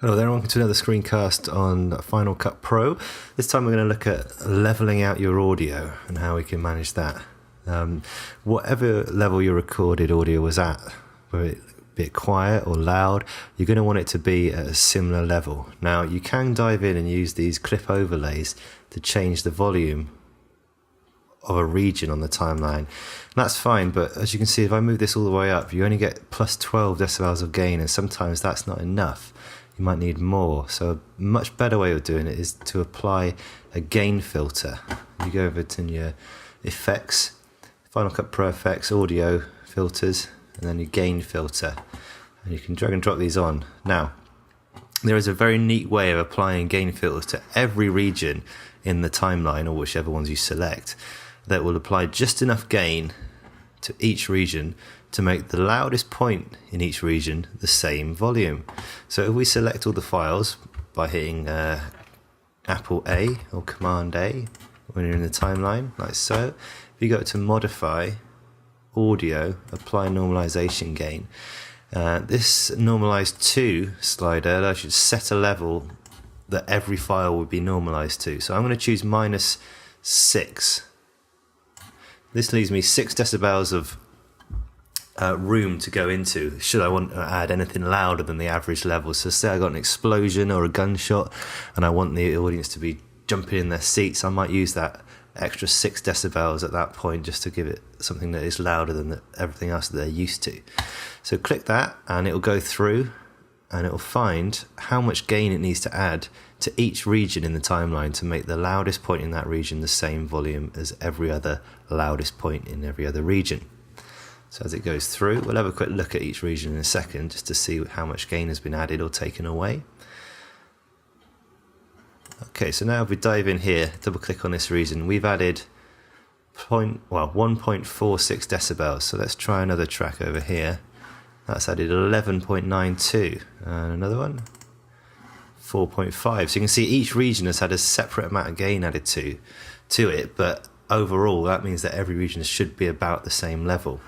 Hello there, welcome to another screencast on Final Cut Pro. This time we're going to look at leveling out your audio and how we can manage that. Whatever level your recorded audio was at, whether it be quiet or loud, you're going to want it to be at a similar level. Now you can dive in and use these clip overlays to change the volume of a region on the timeline. And that's fine, but as you can see, if I move this all the way up, you only get plus 12 decibels of gain, and sometimes that's not enough. You might need more. So a much better way of doing it is to apply a gain filter. You go over to your effects, Final Cut Pro effects, audio filters, and then your gain filter. And you can drag and drop these on. Now, there is a very neat way of applying gain filters to every region in the timeline, or whichever ones you select, that will apply just enough gain to each region to make the loudest point in each region the same volume. So if we select all the files by hitting Apple A or Command A when you're in the timeline, like so, if you go to Modify, Audio, Apply Normalization Gain, this Normalize To slider allows you to set a level that every file would be normalized to. So I'm going to choose -6. This leaves me 6 decibels of room to go into should I want to add anything louder than the average level. So say I got an explosion or a gunshot and I want the audience to be jumping in their seats, I might use that extra 6 decibels at that point just to give it something that is louder than everything else that they're used to. So click that and it'll go through and it'll find how much gain it needs to add to each region in the timeline to make the loudest point in that region the same volume as every other loudest point in every other region. So as it goes through, we'll have a quick look at each region in a second just to see how much gain has been added or taken away. Okay, so now if we dive in here, double click on this region, we've added 1.46 decibels. So let's try another track over here. That's added 11.92. And another one, 4.5. So you can see each region has had a separate amount of gain added to it, but overall that means that every region should be about the same level.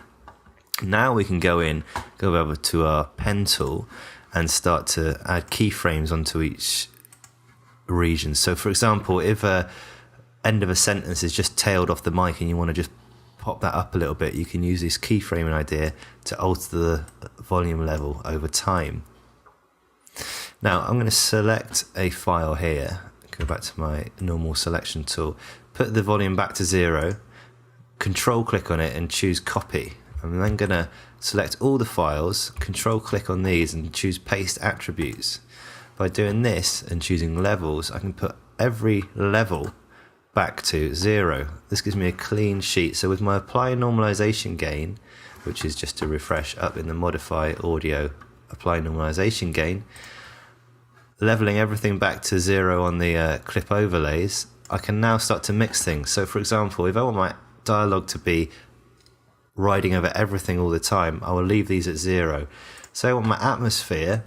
Now we can go over to our pen tool and start to add keyframes onto each region. So for example, if a end of a sentence is just tailed off the mic and you want to just pop that up a little bit, you can use this keyframing idea to alter the volume level over time. Now I'm going to select a file here, go back to my normal selection tool, put the volume back to 0, control click on it and choose copy. I'm then going to select all the files, control click on these and choose paste attributes. By doing this and choosing levels, I can put every level back to 0. This gives me a clean sheet. So with my apply normalization gain, which is just to refresh up in the modify audio, apply normalization gain, leveling everything back to 0 on the clip overlays, I can now start to mix things. So for example, if I want my dialogue to be riding over everything all the time, I will leave these at 0. So I want my atmosphere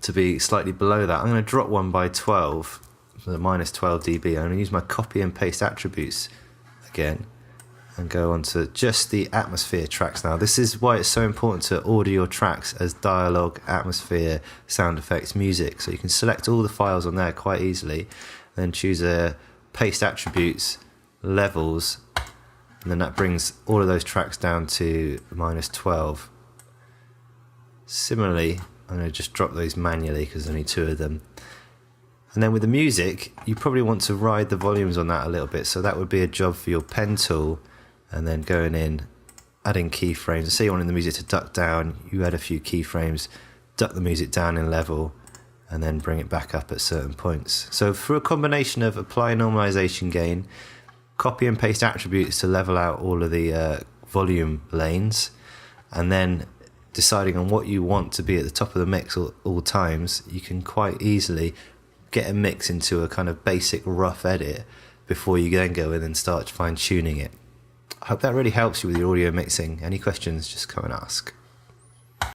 to be slightly below that. I'm going to drop one by 12, so -12 dB. I'm going to use my copy and paste attributes again and go on to just the atmosphere tracks now. This is why it's so important to order your tracks as dialogue, atmosphere, sound effects, music. So you can select all the files on there quite easily, then choose paste attributes, levels, and then that brings all of those tracks down to -12. Similarly, I'm going to just drop those manually because there's only 2 of them. And then with the music, you probably want to ride the volumes on that a little bit. So that would be a job for your pen tool, and then going in, adding keyframes. Say you wanted the music to duck down, you add a few keyframes, duck the music down in level, and then bring it back up at certain points. So through a combination of apply normalization gain, copy and paste attributes to level out all of the volume lanes, and then deciding on what you want to be at the top of the mix all times, you can quite easily get a mix into a kind of basic rough edit before you then go in and start fine-tuning it. I hope that really helps you with your audio mixing. Any questions, just come and ask.